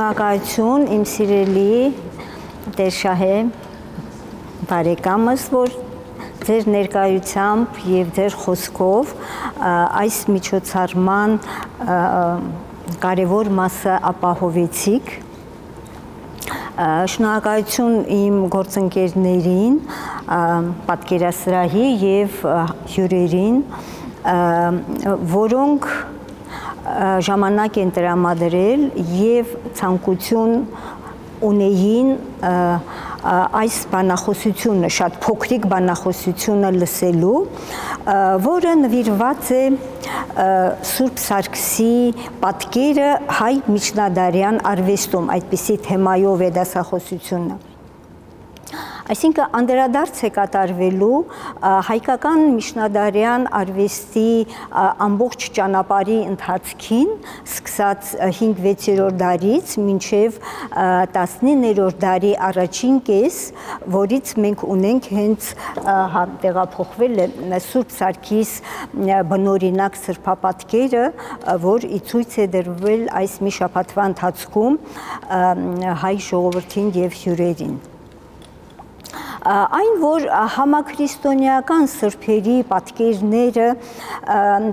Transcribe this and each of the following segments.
Շնորհակալություն իմ սիրելի Տեր-Շահե բարեկամս, որ ձեր ներկայությամբ եւ ձեր խոսքով այս միջոցառման կարևոր մասը ապահովեցիք։ Շնորհակալություն իմ գործընկերներին, պատկերասրահի եւ հյուրերին, որոնք ժամանակ են տրամադրել եւ ցանկություն ունեին այս բանախոսությունը, շատ փոքրիկ բանախոսությունը լսելու, որը նվիրված է Սուրբ Սարգսի պատկերը հայ միջնադարյան արվեստում, այդպիսի թեմայով է դասախոսությունը։ Այսինքն անդրադարձ է կատարվելու հայկական միջնադարյան արվեստի ամբողջ ճանապարհի ընթացքին, սկսած 5-6-րդ դարից մինչև 19-րդ դարի առաջին կես, որից մենք ունենք հենց տեղափոխվել է Սուրբ Սարգիս բնօրինակ սրբապատկերը, որ ի ցույց է դրվել այս մի շաբաթվա ընթացքում հայ ժողովրդին եւ հյուրերին։ Այն, որ համաքրիստոնեական սրբերի պատկերները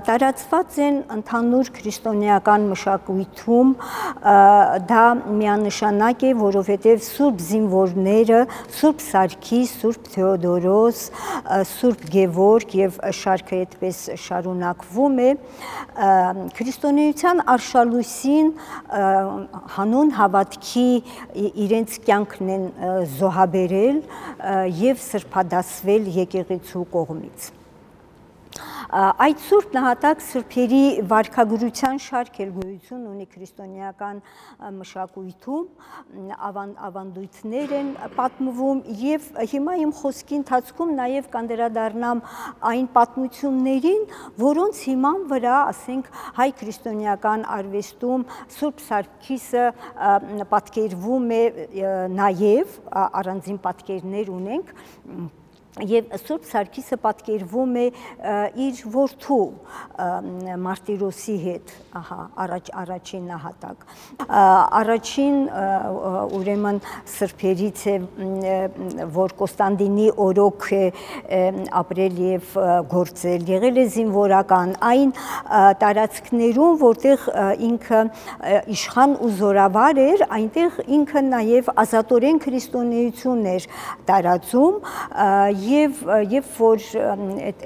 տարածված են ընդհանուր քրիստոնեական մշակույթում, դա միանշանակ է, որովհետև Սուրբ զինվորները, Սուրբ Սարգիս, Սուրբ Թեոդորոս, Սուրբ Գևորգ եւ շարքը այդպես շարունակվում է, քրիստոնեության արշալույսին հանուն հավատքի իրենց կյանքն են զոհաբերել եւ սրբադասվել եկեղեցու կողմից։ Այդ Սուրբ նահատակ սրբերի վարքագրության շարք էլ գոյություն ունի քրիստոնեական մշակույթում, ավանդույթներ են պատմվում եւ հիմա իմ խոսքի ընթացքում նաեւ կանդրադառնամ այն պատմություններին, որոնց հիման վրա, ասենք, հայ քրիստոնեական արվեստում Սուրբ Սարգիսը պատկերվում է նաեւ, առանձին պատկերներ ունենք, եւ Սուրբ Սարգիսը պատկերվում է իր որդու Մարտիրոսի հետ, առաջին նահատակ։ Առաջին ուրեմն սրբերից է, որ Կոստանդինի օրոք է ապրել եւ գործել, եղել է զինվորական այն տարածքներում, որտեղ ինքը իշխան ու զորավար էր, այնտեղ ինքը նաեւ ազատորեն քրիստոնեություն էր տարածում Եվ որ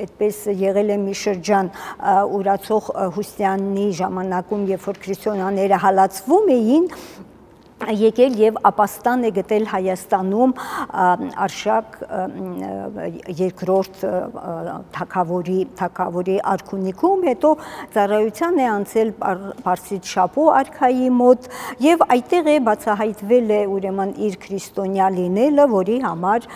այդպես եղել է մի շրջան ուրացող Հուստյաննի ժամանակում, երբ որ քրիստոնյաները հալածվում էին, եկել եւ ապաստան է գտել Հայաստանում Արշակ երկրորդ թագավորի արքունիքում, հետո ծառայության է անցել Պարսից Շապո արքայի մոտ եւ այդտեղ է բացահայտվել է ուրեմն իր քրիստոնյա լինելը, որի համար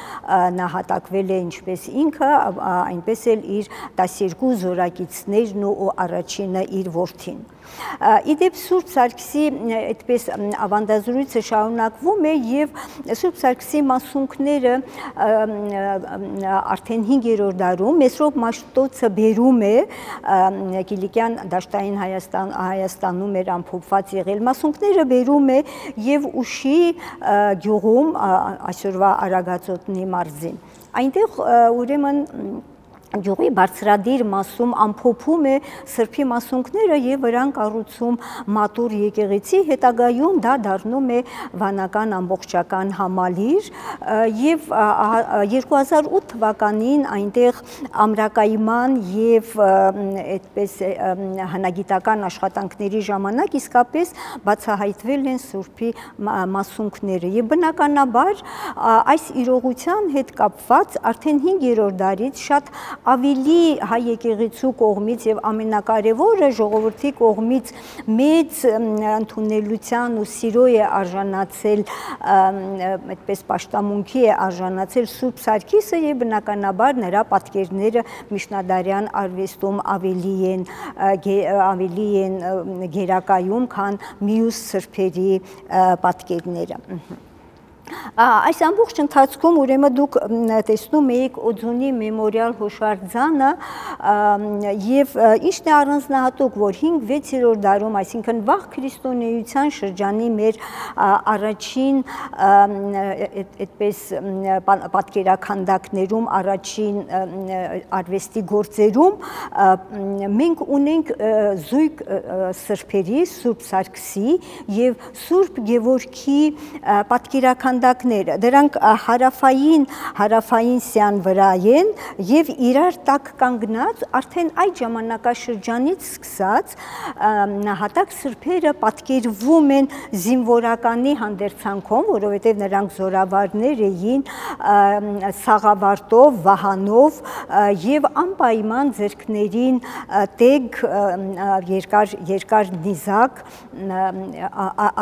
նահատակվել է ինչպես ինքը, այնպես էլ իր 12 զորակիցներն ու առաջինը իր որդին։ Իդեպ Սուրբ Սարգսի այդպես ավանդազրույցը շարունակվում է եւ Սուրբ Սարգսի մասունքները արդեն 5-րդ դարում Մեսրոպ Մաշտոցը բերում է Կիլիկյան դաշտային Հայաստանում էր ամփոփված եղել, մասունքները բերում է եւ Ուշի գյուղում այսօրվա Արագածոտնի մարզին։ Այնտեղ ուրեմն գյուղի բարձրադիր մասում ամփոփում է սրբի մասունքները եւ վրան կառուցում մատուր եկեղեցի, հետագայում դա դառնում է վանական ամբողջական համալիր եւ 2008 թվականին այնտեղ ամրակայման եւ այդպես հնագիտական աշխատանքների ժամանակ իսկապես բացահայտվել են սրբի մասունքները եւ բնականաբար այս իրողության հետ կապված արդեն 5-րդ դարից շատ ավելի հայ եկեղեցու կողմից եւ ամենակարևորը ժողովրդի կողմից մեծ ընդունելության ու սիրո է արժանացել, այդպես պաշտամունքի է արժանացել Սուրբ Սարգիսը եւ բնականաբար նրա պատկերները միջնադարյան արվեստում ավելի են գերակայում, քան մյուս սրբերի պատկերները։ Այս ամբողջ ընթացքում ուրեմն դուք տեսնում եք Օձունի մեմորիալ հուշարձանը եւ ինչն է առանձնահատուկ, որ 5-6-րդ դարում, այսինքն վաղ քրիստոնեության շրջանի մեր առաջին այդպես պատկերաքանդակներում, առաջին արվեստի գործերում մենք ունենք զույգ սրբերի, Սուրբ Սարգսի եւ Սուրբ Գևորգի պատկերաքանդակները, դրանք հարավային սյան վրա են եւ իրար տակ կանգնած արդեն այդ ժամանակաշրջանից սկսած հատակ սրբերը պատկերվում են զինվորականի հանդերձանքով, որովհետեւ նրանք զորավարներ էին սաղավարտով, վահանով եւ անպայման ձեռքներին տեգ երկար նիզակ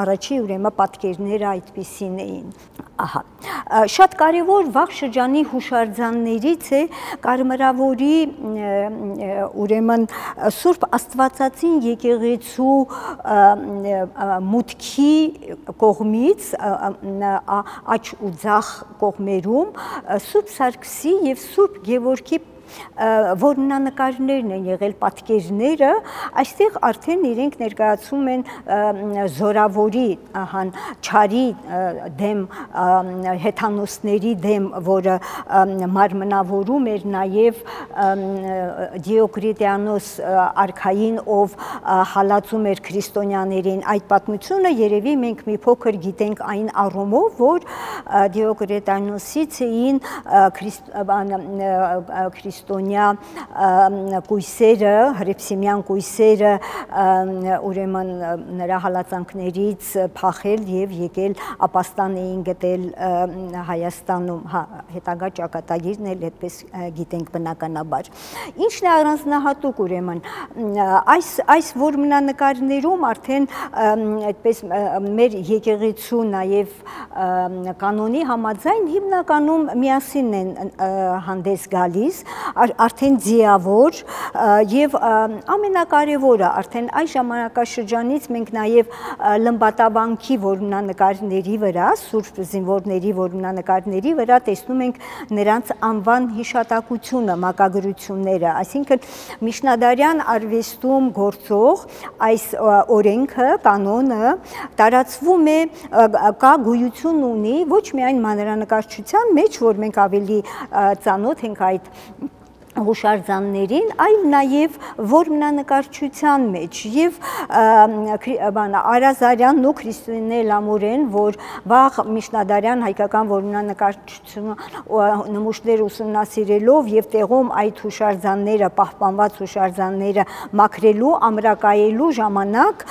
առաջի ուրեմն պատկերները այդպիսին էին։ Ահա, շատ կարևոր վաղ շրջանի հուշարձաններից է Կարմրավորի ուրեմն Սուրբ Աստվածածին եկեղեցու մուտքի կողմից աջ ու ձախ կողմերում Սուրբ Սարգսի եւ Սուրբ Գևորգի որմնանկարներն են եղել, պատկերները, այստեղ արդեն իրենք ներկայացում են զորավորի, չարի դեմ, հեթանոսների դեմ, որը մարմնավորում էր նաև Դիոկլետիանոս արքային, ով հալածում էր քրիստոնյաներին։ Այդ պատմությունը երևի մենք մի փոքր գիտենք այն առումով, որ Դիոկլետիանոսից էին քրիստոնյա կույսերը, հռիփսիմյան կույսերը ուրեմն նրա հալածանքներից փախել եւ եկել ապաստան էին գտել Հայաստանում, հետագա ճակատագիրն էլ այդպես գիտենք բնականաբար։ Ինչն է առանձնահատուկ ուրեմն այս որմնանկարներում արդեն այդպես մեր եկեղեցու նաեւ կանոնի համաձայն հիմնականում միասին են հանդես գալիս, արդեն ձիավոր եւ ամենակարևորը արդեն այս ժամանակաշրջանից մենք նաեւ լմբատավանքի որմնանկարների վրա, Սուրբ զինվորների որմնանկարների վրա տեսնում ենք նրանց անվան հիշատակությունը, մակագրությունները, այսինքն միջնադարյան արվեստում գործող այս օրենքը, կանոնը տարածվում է, կա գոյություն ունի ոչ միայն մանրանկարչության մեջ, որ մենք ավելի ծանոթ ենք այդ հուշարձաններին, այլ նաև որմնանկարչության մեջ եւ Արազարյանն ու Քրիստինե Լամուրեն, որ վաղ միջնադարյան հայկական որմնանկարչությունը նմուշներ ուսումնասիրելով եւ տեղում այդ հուշարձանները, պահպանված հուշարձանները մաքրելու, ամրակայելու ժամանակ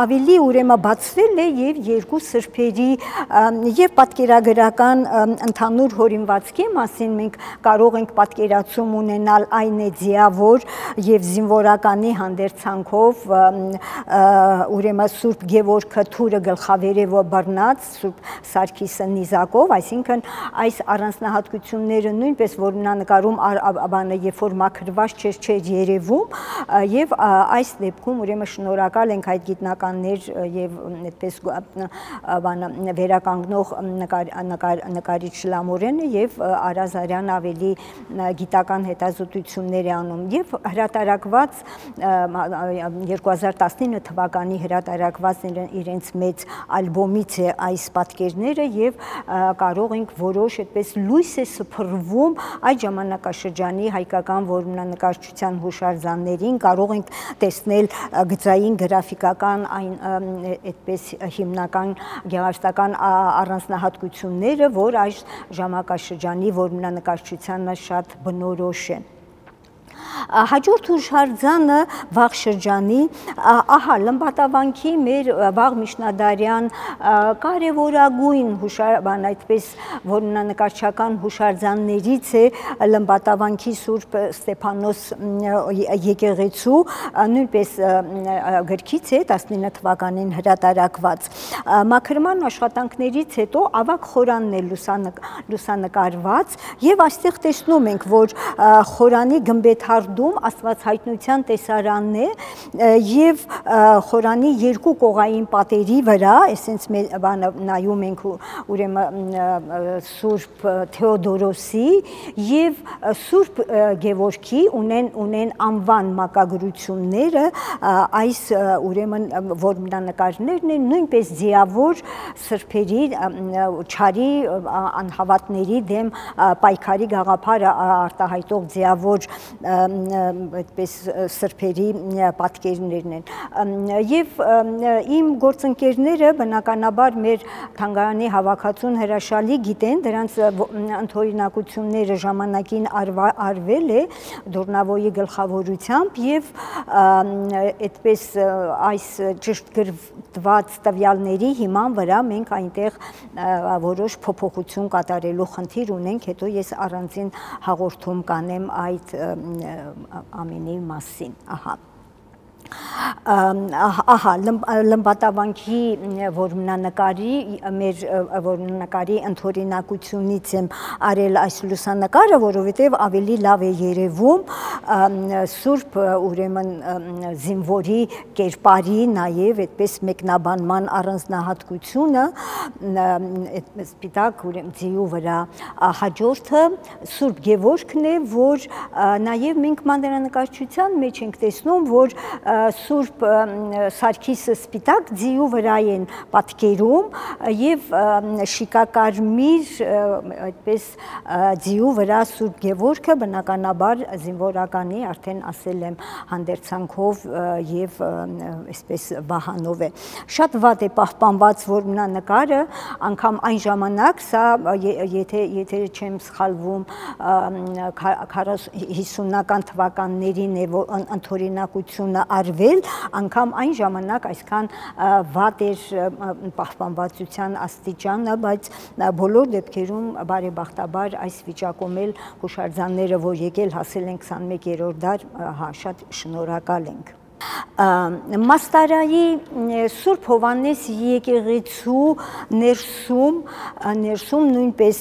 ավելի ուրեմն բացվել է եւ երկու սրբերի եւ պատկերագրական ընդհանուր հորինվածքի մասին մենք կարող ենք պատկերացում ունենալ այն է ձիավոր եւ զինվորականի հանդերձանքով ուրեմն Սուրբ Գևորգը թուրը գլխավերևը բռնած, Սուրբ Սարգիսը նիզակով, այսինքն այս առանձնահատկությունները նույնպես որմնանկարում բանը երբ որ մաքրված չէր երևում եւ այս դեպքում ուրեմն շնորհակալ ենք այդ գիտնականներ եւ այդպես բանը վերականգնող նկարիչ Լամուրենը եւ Արազարյանը ավելի գիտական հետազոտություններ է անում եւ հրատարակված 2019 թվականի հրատարակված իրենց մեծ ալբոմից է այս պատկերները եւ կարող ենք որոշ այդպես լույս է սփռվում այդ ժամանակաշրջանի հայկական որմնանկարչության հուշարձաններին, կարող ենք տեսնել գծային գրաֆիկական այն այդպես հիմնական գեղարվեստական առանձնահատկությունները, որ այս ժամանակաշրջանի որմնանկարչությանը շատ բնորոշ են։ Հաջորդ հուշարձանը վաղ շրջանի, ահա լմբատավանքի մեր վաղ միջնադարյան կարևորագույն այդպես որմնանկարչական հուշարձաններից է լմբատավանքի Սուրբ Ստեփանոս եկեղեցու, նույնպես գրքից է 19 թվականին հրատարակված։ Մաքրման աշխատանքներից հետո ավագ խորանն է լուսանկարված եւ այստեղ տեսնում ենք, որ խորանի գմբեթար Սարդում Աստվածհայտնության տեսարանն է եւ խորանի երկու կողային պատերի վրա, այսինքն նայում ենք ուրեմն Սուրբ Թեոդորոսի եւ Սուրբ Գևորգի ունեն անվան մակագրությունները, այս ուրեմն որմնանկարներն են նույնպես ձիավոր սրբերի չարի անհավատների դեմ պայքարի գաղափարը արտահայտող ձիավոր այդպես սրբերի պատկերներն են եւ իմ գործընկերները բնականաբար մեր թանգարանի հավաքածուն հրաշալի գիտեն, դրանց ընդօրինակությունները ժամանակին արվել է Դորնավոյի գլխավորությամբ եւ այդպես այս ճշտգրված տվյալների հիման վրա մենք այնտեղ որոշ փոփոխություն կատարելու խնդիր ունենք, հետո ես առանձին հաղորդում կանեմ այդ ամենի մասին, ահա լմբատավանքի որմնանկարի մեր որմնանկարի ընդօրինակությունից եմ արել այս լուսանկարը, որովհետև ավելի լավ է երևում Սուրբ ուրեմն զինվորի կերպարի նաև այդպես մեկնաբանման առանձնահատկությունը սպիտակ ձիու վրա հաջորդը Սուրբ Գևորգն է, որ նաև մենք մանրանկարչության մեջ ենք տեսնում, որ Սուրբ Սարգիսը սպիտակ ձիու վրա են պատկերում եւ շիկակարմիր այդպես ձիու վրա Սուրբ Գևորգը բնականաբար զինվորականի արդեն ասել եմ հանդերձանքով եւ այսպես վահանով է շատ վատ է պահպանված որմնանկարը անգամ այն ժամանակ սա եթե չեմ սխալվում 50-ական թվականներին է ընդօրինակությունը արվել, անգամ այն ժամանակ այսքան վատ էր պահպանվածության աստիճանը, բայց բոլոր դեպքերում բարեբախտաբար այս վիճակում էլ հուշարձանները, որ եկել հասել են 21-րդ դար, շատ շնորհակալ ենք։ Մաստարայի Սուրբ Հովհաննես եկեղեցու ներսում նույնպես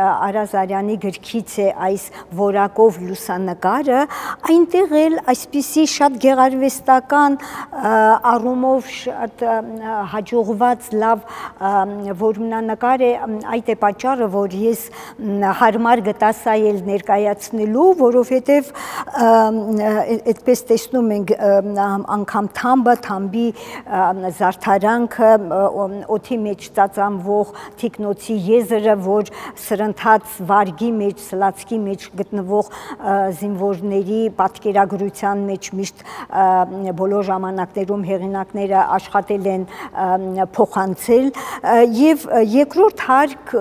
Արազարյանի գրքից է այս որակով լուսանկարը, այնտեղ էլ այսպիսի շատ գեղարվեստական առումով շատ հաջողված լավ որմնանկար է, այդ է պատճառը, որ ես հարմար գտա սա էլ ներկայացնելու, որովհետև այդպես տեսնում ենք անգամ թամբի զարդարանքը, օդի մեջ ծածանվող թիկնոցի եզրը, որ սրընթաց վարգի մեջ, սլացքի մեջ գտնվող զինվորների պատկերագրության մեջ միշտ բոլոր ժամանակներում հեղինակները աշխատել են փոխանցել եւ երկրորդ հարկ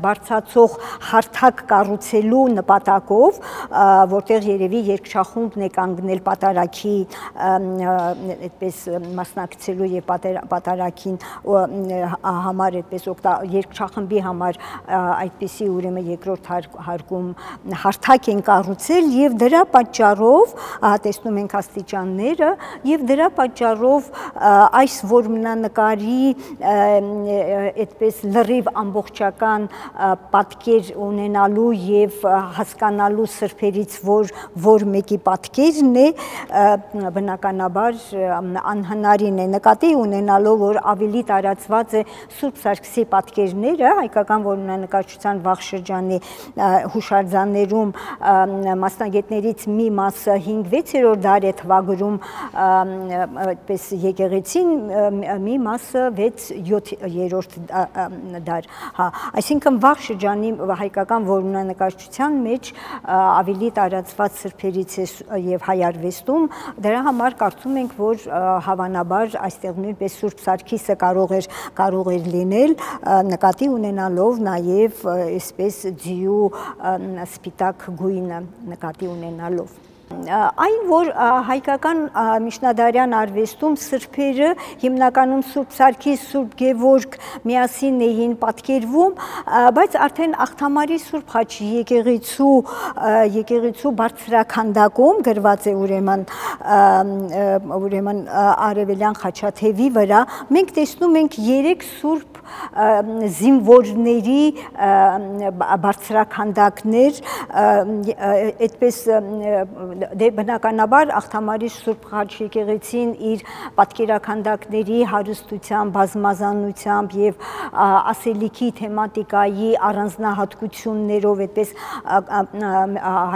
բարձրացող հարթակ կառուցելու նպատակով, որտեղ երևի երկչախումբն է կանգնել պատարագի այդպես մասնակցելու եւ պատարագին համար այդպես երկչախմբի համար այդպիսի ուրեմն երկրորդ հարկում հարթակ են կառուցել եւ դրա պատճառով տեսնում ենք աստիճանները եւ դրա պատճառով այս որմնանկարի այդպես լրիվ ամբողջական պատկեր ունենալու եւ հասկանալու սրբերից որ մեկի պատկերն է բնականաբար անհնարին է նկատի ունենալով, որ ավելի տարածված է Սուրբ Սարգսի պատկերները, հայկական որմնանկարչության վաղ շրջանի հուշարձաններում մասնագետներից մի մասը 5-6-րդ դար է թվագրում այդպես եկեղեցին, մի մասը 6-7-րդ դար, այսինքն վաղ շրջանի հայկական որմնանկարչության մեջ ավելի տարածված սրբերից է եւ հայարվեստում, դրա համար կարծում ենք, որ հավանաբար այստեղ նույնպես Սուրբ Սարգիսը կարող էր լինել, նկատի ունենալով նաև այսպես ձիու սպիտակ գույնը նկատի ունենալով։ Այն, որ հայկական միջնադարյան արվեստում սրբերը հիմնականում Սուրբ Սարգիս, Սուրբ Գևորգ միասին էին պատկերվում, բայց արդեն Աղթամարի Սուրբ Խաչի եկեղեցու բարձրաքանդակում գրված է ուրեմն արևելյան խաչաթևի վրա, մենք տեսնում ենք 3 սուրբ զինվորների բարձրաքանդակներ, այդպես դե բնականաբար Աղթամարի Սուրբ Խաչ եկեղեցին իր պատկերաքանդակների հարստությամբ, բազմազանությամբ եւ ասելիքի թեմատիկայի առանձնահատկություններով այդպես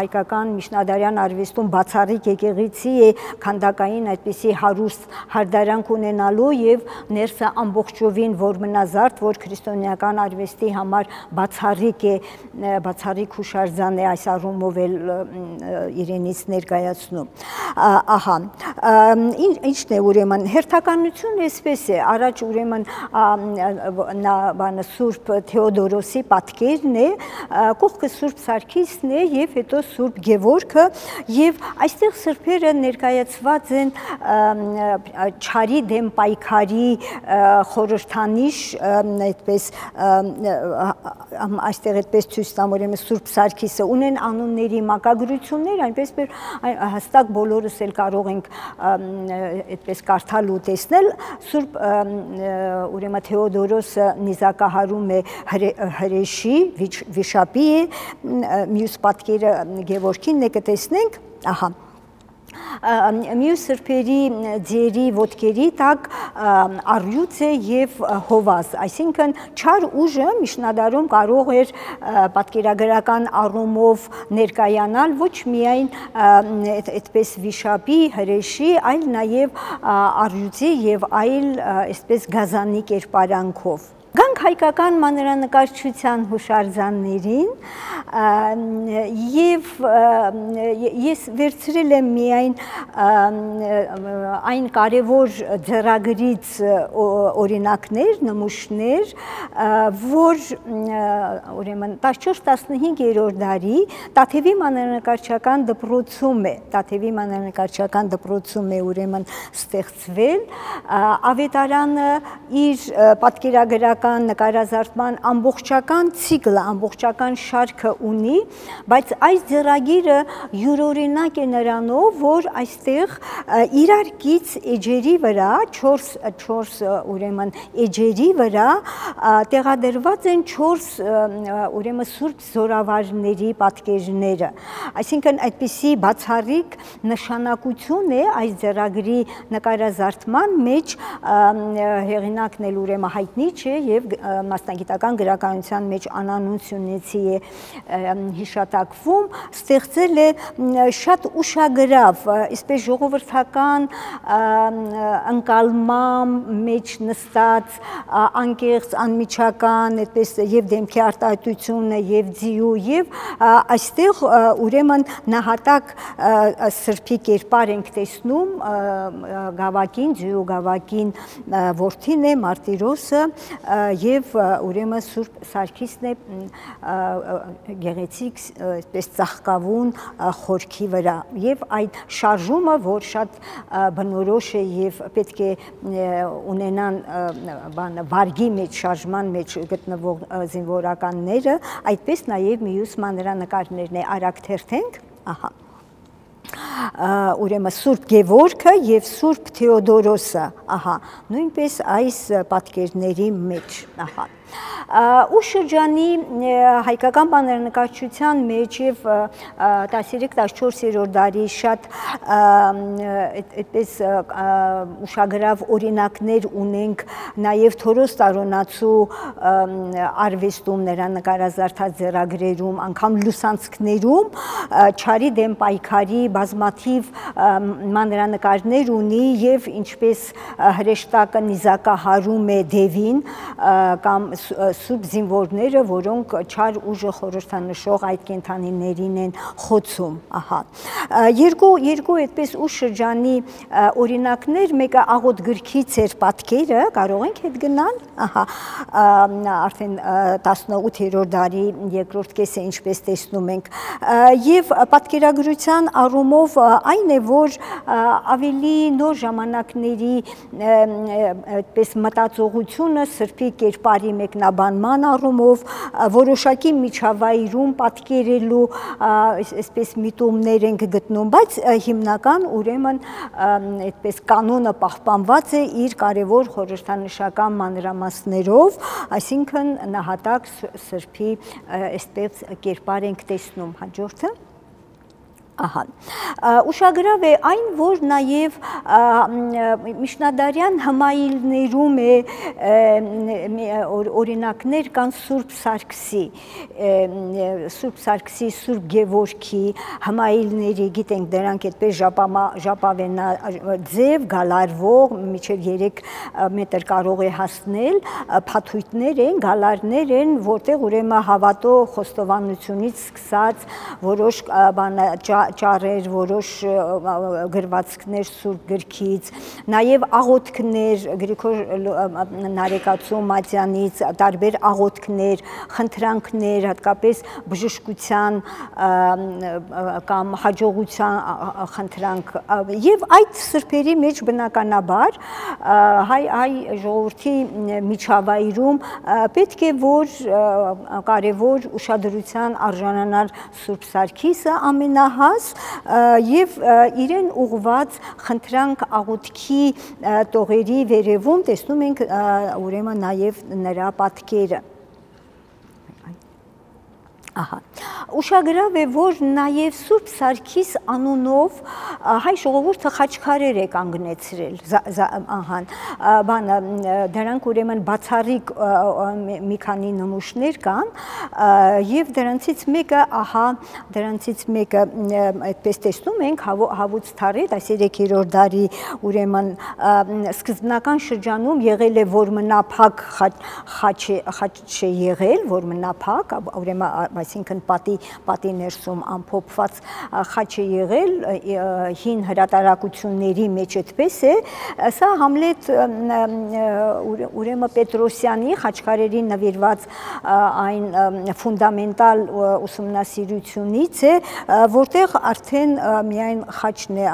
հայկական միջնադարյան արվեստում բացառիկ եկեղեցի է քանդակային այդպիսի հարուստ հարդարանք ունենալու եւ ներսը ամբողջովին որ մնազարդ, որ քրիստոնեական արվեստի համար բացառիկ հուշարձան է այս առումով էլ իրենից ներկայացնում։ Ահա, ինչն է ուրեմն հերթականությունը այսպես է, առաջ ուրեմն Սուրբ Թեոդորոսի պատկերն է, կողքը Սուրբ Սարգիսն է եւ հետո Սուրբ Գևորգը եւ այստեղ սրբերը ներկայացված են չարի դեմ պայքարի խորհրդանիշ, այդպես այստեղ այդպես ցույց տամ ուրեմն Սուրբ Սարգիսը ունեն անունների մակագրություններ, այնպես որ հստակ բոլորս էլ կարող ենք այդպես կարդալ ու տեսնել։ Սուրբ ուրեմն Թեոդորոսը նիզակահարում է հրեշի, վիշապի է, մյուս պատկերը Գևորգինն է կտեսնենք, ահա։ Մյուս սրբերի ձերի ոտքերի տակ առյուծ է եւ հովազ, այսինքն չար ուժը միջնադարում կարող էր պատկերագրական առումով ներկայանալ ոչ միայն այդպես վիշապի, հրեշի, այլ նաեւ առյուծի եւ այլ այսպես գազանի կերպարանքով։ Գանք հայկական մանրանկարչության հուշարձաններին եւ ես վերցրել եմ միայն այն կարևոր ձեռագրից օրինակներ, նմուշներ, որ ուրեմն 14-15-րդ դարի Տաթևի մանրանկարչական դպրոցում է ուրեմն ստեղծվել, ավետարանը իր պատկերագրական նկարազարդման ամբողջական ցիկլը, ամբողջական շարքը ունի, բայց այս ձեռագիրը յուրօրինակ է նրանով, որ այստեղ իրար կից էջերի վրա, 4 ուրեմն էջերի վրա տեղադրված են 4 ուրեմն սուրբ զորավարների պատկերները, այսինքն այդպիսի բացառիկ նշանակություն է այս ձեռագրի նկարազարդման մեջ, հեղինակն էլ ուրեմն հայտնի չէ եւ մասնագիտական գրականության մեջ Անանուն Սյունեցի է հիշատակվում, ստեղծել է շատ ուշագրավ, այսպես ժողովրդական ընկալման մեջ նստած, անկեղծ, անմիջական, այդպես եւ դեմքի արտահայտությունը եւ ձիու եւ այստեղ ուրեմն նահատակ սրբի կերպար ենք տեսնում, գավակին, ձիու գավակին որդին է Մարտիրոսը եւ ուրեմն Սուրբ Սարգիսն է գեղեցիկ այսպես ծաղկավուն խորքի վրա եւ այդ շարժումը, որ շատ բնորոշ է եւ պետք է ունենան վարգի մեջ, շարժման մեջ գտնվող զինվորականները, այդպես նաեւ մյուս մանրանկարներն է, արագ թերթենք, ահա։ Ուրեմն Սուրբ Գևորգը եւ Սուրբ Թեոդորոսը, ահա, նույնպես այս պատկերների մեջ, ահա։ Ու շրջանի հայկական մանրանկարչության մեջ եւ 13-14-րդ դարի շատ այդպես ուշագրավ օրինակներ ունենք նաեւ Թորոս Տարոնացու արվեստում, նրա նկարազարդած ձեռագրերում, անգամ լուսանցքներում չարի դեմ պայքարի բազմաթիվ մանրանկարներ ունի եւ ինչպես հրեշտակը նիզակահարում է դևին կամ սուրբ զինվորները, որոնք չար ուժը խորհրդանշող այդ կենդանիներին են խոցում, ահա։ Երկու այդպես ուշ շրջանի օրինակներ, մեկը աղոտ գրքից էր պատկերը, կարող ենք հետ գնալ, ահա, արդեն 18-րդ դարի երկրորդ կեսը ինչպես տեսնում ենք, եւ պատկերագրության առումով այն է, որ ավելի նոր ժամանակների այդպես մտածողությունը սրբի կերպարի մեկնաբանման առումով, որոշակի միջավայրում պատկերելու այսպես միտումներ ենք գտնում, բայց հիմնական ուրեմն այդպես կանոնը պահպանված է իր կարևոր խորհրդանշական մանրամասներով, այսինքն նահատակ սրբի այսպես կերպար ենք տեսնում, հաջորդը։ Ահա, ուշագրավ է այն, որ նաև միջնադարյան հմայիլներում օրինակներ կան Սուրբ Սարգսի, Սուրբ Գևորգի հմայիլների, գիտենք դրանք այդպես ժապավենաձև, գալարվող, մինչև 3 մետր կարող է հասնել, փաթույթներ են, գալարներ են, որտեղ ուրեմն հավատո խոստովանությունից սկսած որոշ ճառեր, որոշ գրվածքներ Սուրբ գրքից, նաև աղոթքներ Գրիգոր Նարեկացու Մատյանից, տարբեր աղոթքներ, խնդրանքներ, հատկապես բժշկության կամ հաջողության խնդրանք, եւ այդ սրբերի մեջ բնականաբար հայ ժողովրդի միջավայրում պետք է որ կարևոր ուշադրության արժանանար Սուրբ Սարգիսը ամենահաս եւ իրեն ուղված խնդրանք աղոթքի տողերի վերևում տեսնում ենք ուրեմն նաև նրա պատկերը։ Ահա, ուշագրավ է, որ նաև Սուրբ Սարգիս անունով հայ ժողովուրդը խաչքարեր է կանգնեցրել, դրանք ուրեմն բացառիկ մի քանի նմուշներ կան, եւ դրանցից մեկը, այդպես տեսնում ենք, Հավուց Թարետ, այս 3-րդ դարի ուրեմն սկզբնական շրջանում եղել է, որ մնափակ խաչ է եղել, որ մնափակ, ուրեմն այսինքն պատի ներսում ամփոփված խաչ է եղել հին հրատարակությունների մեջ այդպես է, սա Համլետ ուրեմն Պետրոսյանի խաչքարերի նվիրված այն ֆունդամենտալ ուսումնասիրությունից է, որտեղ արդեն միայն խաչն է,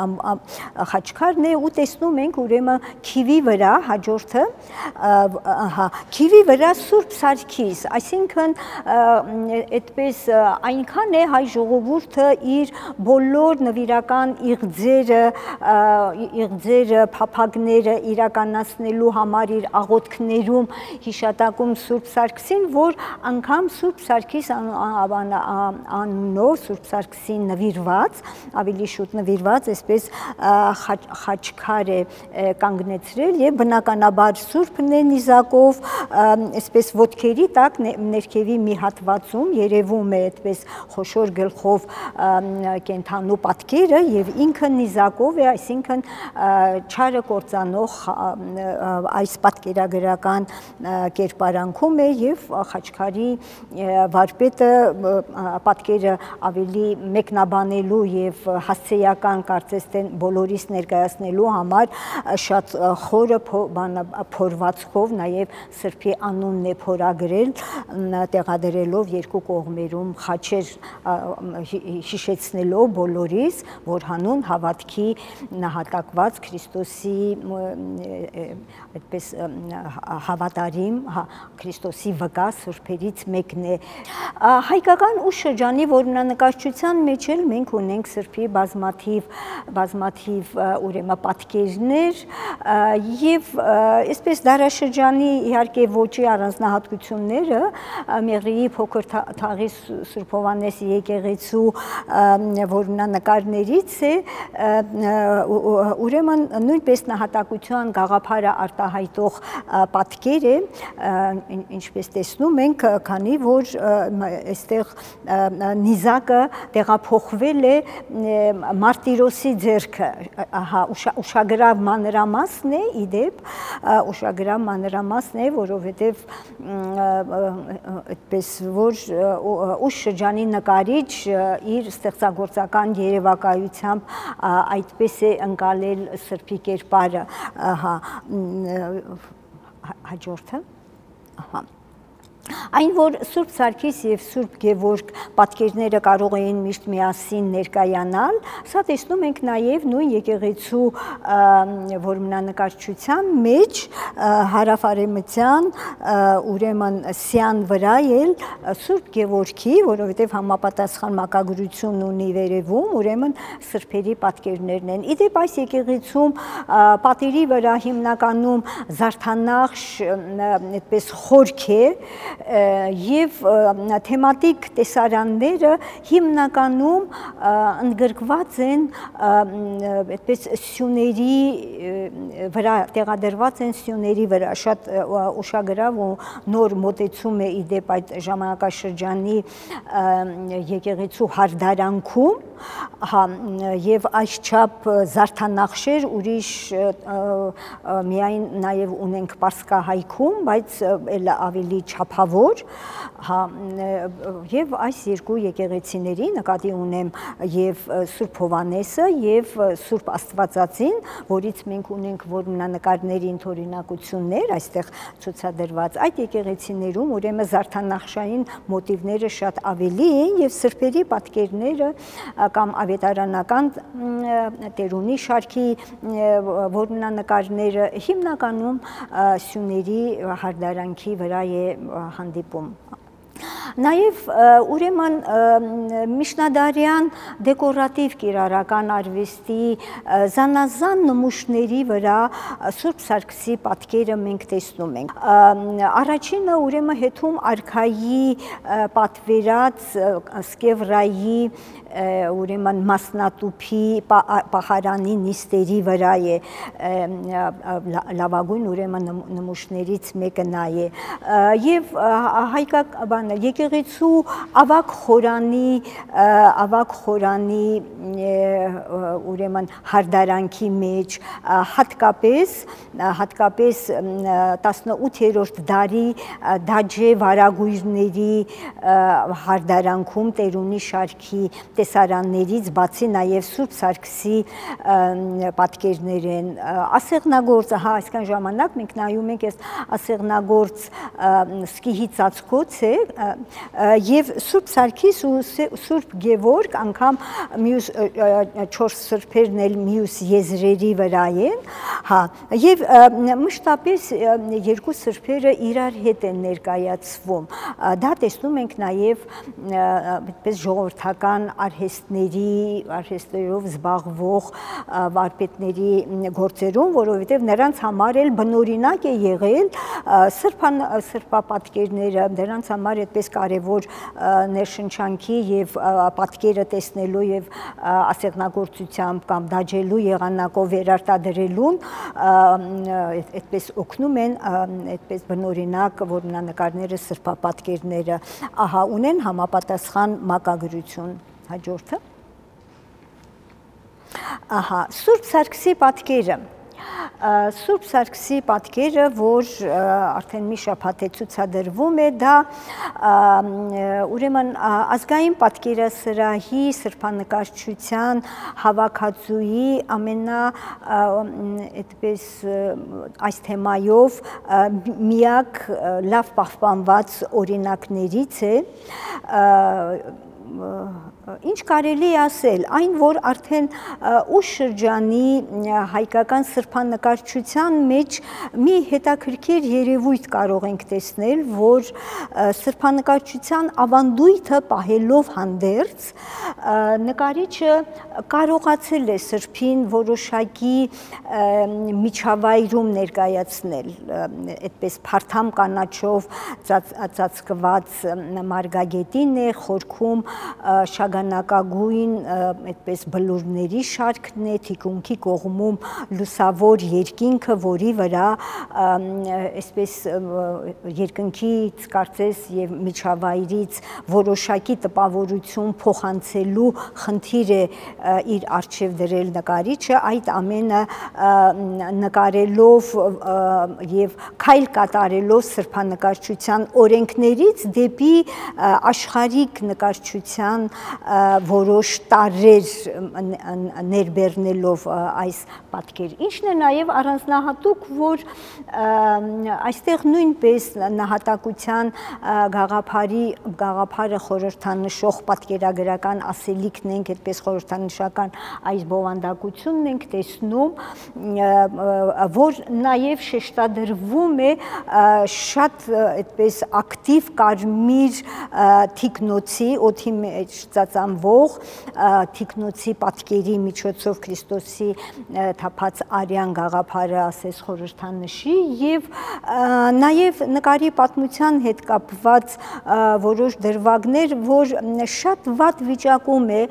խաչքարն է ու տեսնում ենք ուրեմն քիվի վրա հաջորդը, քիվի վրա Սուրբ Սարգիս, այսինքն այդպես այնքան է հայ ժողովուրդը իր բոլոր նվիրական իղձերը, փափագները իրականացնելու համար իր աղոթքներում հիշատակում Սուրբ Սարգսին, որ անգամ Սուրբ Սարգիս անունով, Սուրբ Սարգսին նվիրված, ավելի շուտ նվիրված, այսպես խաչքար է կանգնեցրել եւ բնականաբար Սուրբն է նիզակով, այսպես ոտքերի տակ ներքևի մի հատվածում երևում է այդպես խոշոր գլխով կենթանու պատկերը եւ ինքը նիզակով է, այսինքն չարը կործանող այս պատկերագրական կերպարանքում է եւ խաչքարի վարպետը պատկերը ավելի մեկնաբանելու եւ հասցեական կարծես թե բոլորիս ներկայացնելու համար շատ խորը փորվածքով նաեւ սրբի անունն է փորագրել, տեղադրելով երկու կողմերում խաչեր հիշեցնելով բոլորիս, որ հանուն հավատքի նահատակված Քրիստոսի այդպես հավատարիմ Քրիստոսի վկա սուրբերից մեկն է։ Հայկական ու շրջանի որմնանկարչության մեջ էլ մենք ունենք սրբի բազմաթիվ ուրեմն պատկերներ եւ այսպես դարաշրջանի իհարկե ոճի առանձնահատկությունները Մեղրիի փոքր թաղի Սուրբ Հովհաննես եկեղեցու որմնանկարներից է, ուրեմն նույնպես նահատակության գաղափարը արտահայտող պատկեր է, ինչպես տեսնում ենք, քանի որ այստեղ նիզակը տեղափոխվել է Մարտիրոսի ձեռքը, ուշագրավ մանրամասն է, իդեպ ուշագրավ մանրամասն է, որովհետև այդպես որ ուշ շրջանի նկարիչ իր ստեղծագործական երևակայությամբ այդպես է ընկալել սրբի կերպարը, հաջորդը, Այն, որ Սուրբ Սարգիս և Սուրբ Գևորգ պատկերները կարող էին միշտ միասին ներկայանալ, սա տեսնում ենք նաև նույն եկեղեցու որմնանկարչության մեջ հարավարեմտյան ուրեմն սյան վրա էլ Սուրբ Գևորգի, որովհետև համապատասխան մակագրություն ունի վերևում, ուրեմն սրբերի պատկերներն են։ Իդեպ այս եկեղեցում պատերի վրա հիմնականում զարդանախշ այդպես խորք է, եւ թեմատիկ տեսարանները հիմնականում ընդգրկված են այդպես սյուների վրա, տեղադրված են սյուների վրա, շատ ուշագրավ ու նոր մոտեցում է իդեպ այդ ժամանակաշրջանի եկեղեցու հարդարանքում, եւ այսչափ զարդանախշեր ուրիշ միայն նաեւ ունենք Պարսկահայքում, բայց ավելի չափավոր, եւ այս երկու եկեղեցիների նկատի ունեմ եւ Սուրբ Հովհաննեսը եւ Սուրբ Աստվածածին, որից մենք ունենք որմնանկարների ընդօրինակություններ այստեղ ցուցադրված, այդ եկեղեցիներում ուրեմն զարդանախշային մոտիվները շատ ավելի են եւ սրբերի պատկերները կամ ավետարանական տերունի շարքի որմնանկարները հիմնականում սյուների հարդարանքի վրա է հանդիպում։ Նաև ուրեմն միջնադարյան դեկորատիվ կիրառական արվեստի զանազան նմուշների վրա Սուրբ Սարգսի պատկերը մենք տեսնում ենք։ Առաջինը ուրեմն հետում արքայի պատվերած Սկևրայի ուրեմն մասնատուփի պահարանի նիստերի վրա է, լավագույն ուրեմն նմուշներից մեկը նա է, եւ հայկական եկեղեցու ավագ խորանի ուրեմն հարդարանքի մեջ հատկապես 18-րդ դարի դաջե վարագույրների հարդարանքում տերունի շարքի տեսարաններից բացի նաև Սուրբ Սարգսի պատկերներ են, ասեղնագործը, այսքան ժամանակ մենք նայում ենք այս ասեղնագործ սկիհի ծածկոց է եւ Սուրբ Սարգիս ու Սուրբ Գևորգ անգամ մյուս 4 սրբերն էլ մյուս եզրերի վրա են, եւ մշտապես երկու սրբերը իրար հետ են ներկայացվում, դա տեսնում ենք նաև այդպես ժողովրդական արհեստներով զբաղվող վարպետների գործերում, որովհետև նրանց համար էլ բնօրինակ է եղել սրբապատկերները, նրանց համար այդպես կարևոր ներշնչանքի եւ պատկերը տեսնելու եւ ասեղնագործությամբ կամ դաջելու եղանակով վերարտադրելուն այդպես օգնում են այդպես բնօրինակ որմնանկարները, սրբապատկերները, ունեն համապատասխան մակագրություն։ Հաջորդը։ Սուրբ Սարգսի պատկերը։ Սուրբ Սարգսի պատկերը, որ արդեն մի շաբաթ է ցուցադրվում է, դա ուրեմն ազգային պատկերասրահի սրբանկարչության հավաքածուի այդպես այս թեմայով միակ լավ պահպանված օրինակներից է, ինչ կարելի ասել, այն, որ արդեն ուշ շրջանի հայկական սրբանկարչության մեջ մի հետաքրքիր երևույթ կարող ենք տեսնել, որ սրբանկարչության ավանդույթը պահելով հանդերձ, նկարիչը կարողացել է սրբին որոշակի միջավայրում ներկայացնել, այդպես փարթամ կանաչով ծածկված մարգագետին է, խորքում շագանակագույն այդպես բլուրների շարքն է, թիկունքի կողմում լուսավոր երկինքը, որի վրա այսպես երկնքից կարծես եւ միջավայրից որոշակի տպավորություն փոխանցելու խնդիր է իր առջև դրել նկարիչը, այդ ամենը նկարելով եւ քայլ կատարելով սրբանկարչության օրենքներից դեպի աշխարհիկ նկարչության որոշ տարրեր ներբեռնելով այս պատկեր։ Ինչն է նաև առանձնահատուկ, որ այստեղ նույնպես նահատակության գաղափարը խորհրդանշող պատկերագրական ասելիքն ենք, այդպես խորհրդանշական այս բովանդակությունն ենք տեսնում, որ նաև շեշտադրվում է շատ այդպես ակտիվ կարմիր թիկնոցի, օդի մեջ կործանվող թիկնոցի պատկերի միջոցով Քրիստոսի թափած արյան գաղափարը ասես խորհրդանշի եւ նաեւ նկարի պատմության հետ կապված որոշ դրվագներ, որ շատ վատ վիճակում է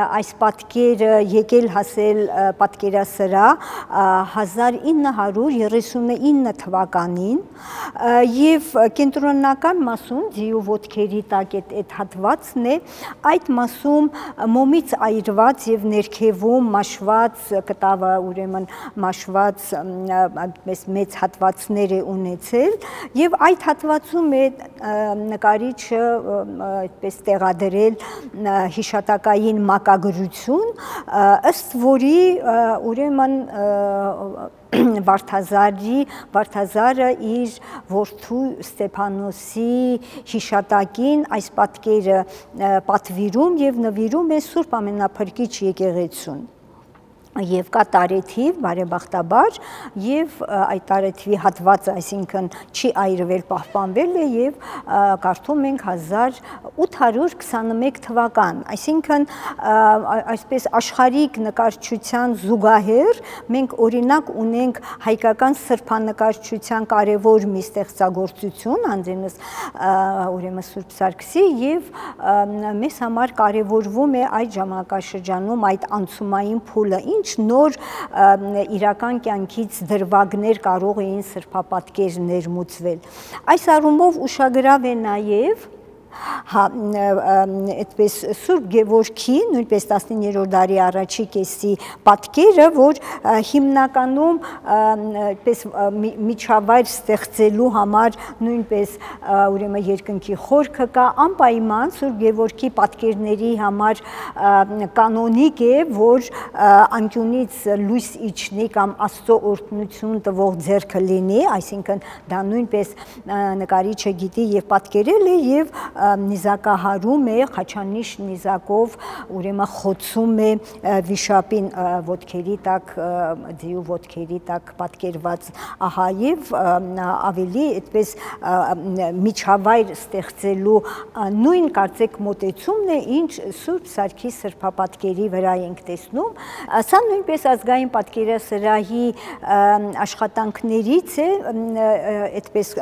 այս պատկերը եկել հասել պատկերասրահ 1939 թվականին եւ կենտրոնական մասում ձիու ոտքերի տակ այդ հատվածն է, այդ մասում մոմից այրված եւ ներքևում մաշված կտավը ուրեմն մաշված այդպես մեծ հատվածներ է ունեցել եւ այդ հատվածում է նկարիչը այդպես տեղադրել հիշատակային մակագրություն, ըստ որի ուրեմն Վարդազարը իր որդու Ստեփանոսի հիշատակին այս պատկերը պատվիրում եւ նվիրում է Սուրբ Ամենափրկիչ եկեղեցուն։ Եվ կա տարեթիվ, բարեբախտաբար, եւ այդ տարեթվի հատվածը, այսինքն չի այրվել, պահպանվել է եւ կարդում ենք 1821 թվական, այսինքն այսպես աշխարհիկ նկարչության զուգահեռ մենք օրինակ ունենք հայկական սրբանկարչության կարևոր մի ստեղծագործություն, անձենս ուրեմն Սուրբ Սարգսի եւ մեզ համար կարևորվում է այդ ժամանակաշրջանում այդ անցումային փուլը, ինչ նոր իրական կյանքից դրվագներ կարող էին սրբապատկեր ներմուծվել։ Այս առումով ուշագրավ է նաև այդպես Սուրբ Գևորգի, նույնպես 19-րդ դարի առաջի կեսի պատկերը, որ հիմնականում այդպես միջավայր ստեղծելու համար նույնպես ուրեմն երկնքի խորքը կա, անպայման Սուրբ Գևորգի պատկերների համար կանոնիկ է, որ անկյունից լույս իջնի կամ Աստծո օրհնություն տվող ձեռքը լինի, այսինքն դա նույնպես նկարիչը գիտի եւ պատկերել է եւ նիզակահարում է խաչանիշ նիզակով, ուրեմն խոցում է վիշապին ոտքերի տակ, ձիու ոտքերի տակ պատկերված, ահա եւ ավելի այդպես միջավայր ստեղծելու նույն կարծեք մոտեցումն է, ինչ Սուրբ Սարգիս սրբապատկերի վրա ենք տեսնում։ Սա նույնպես ազգային պատկերասրահի աշխատանքներից է, այդպես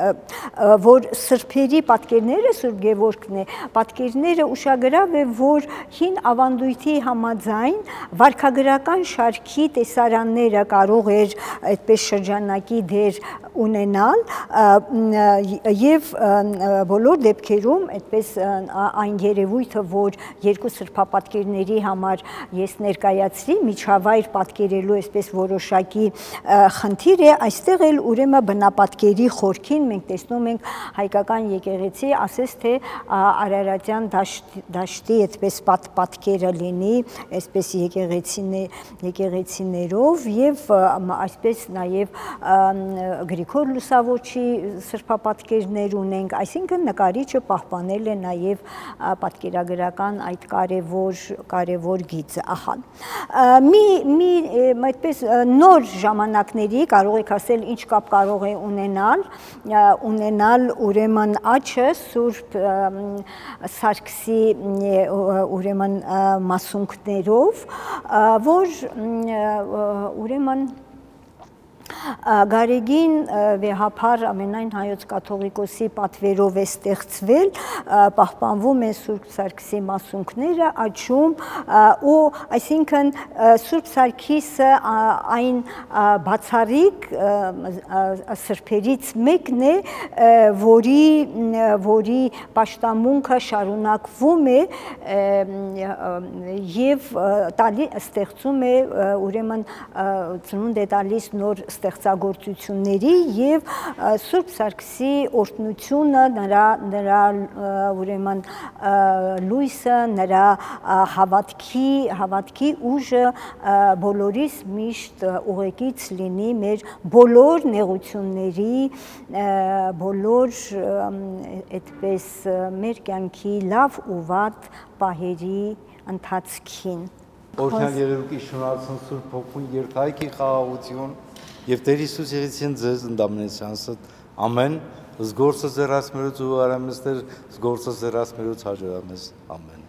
որ սրբերի պատկերները Սուրբ Գևորգն է, պատկերները ուշագրավ է, որ հին ավանդույթի համաձայն վարքագրական շարքի տեսարանները կարող էր այդպես շրջանակի դեր ունենալ եւ բոլոր դեպքերում այդպես այն երևույթը, որ երկու սրբապատկերների համար ես ներկայացրի, միջավայր պատկերելու այսպես որոշակի խնդիր է, այստեղ էլ ուրեմն բնապատկերի խորքին մենք տեսնում ենք հայկական եկեղեցի, ասես թե Արարատյան դաշտի այդպես պատկերը լինի, այսպես եկեղեցիներով եւ այսպես նաեւ Գրիգոր Լուսավորչի սրբապատկերներ ունենք, այսինքն նկարիչը պահպանել է նաեւ պատկերագրական այդ կարևոր գիծը, ահա։ Մի այդպես նոր ժամանակների կարող եք ասել ինչ կապ կարող է ունենալ ուրեմն աչը Սուրբ Սարգսի ուրեմն մասունքներով, որ ուրեմն Գարեգին վեհափար ամենայն հայոց կաթողիկոսի պատվերով է ստեղծվել, պահպանվում է Սուրբ Սարգսի մասունքները աչում ու այսինքն Սուրբ Սարգիսը այն բացառիկ սրբերից մեկն է, որի պաշտամունքը շարունակվում է եւ ստեղծում է ուրեմն ծնունդ է տալիս նոր ստեղծագործությունների եւ Սուրբ Սարգսի օրհնությունը, նրա ուրեմն լույսը, նրա հավատքի ուժը բոլորիս միշտ ուղեկից լինի մեր բոլոր նեղությունների, բոլոր այդպես մեր կյանքի լավ ու վատ պահերի ընթացքին։ Օրհնյալ Երևույթի շնորհացն Սուրբ Հոգուն երթայքի խաղաղություն եւ Տեր Հիսուս եղեցին ձեզ ընդամենացանսը ամեն զգորսը ձեռացմերուց ու արամստեր զգորսը ձեռացմերուց հաջողամես ամեն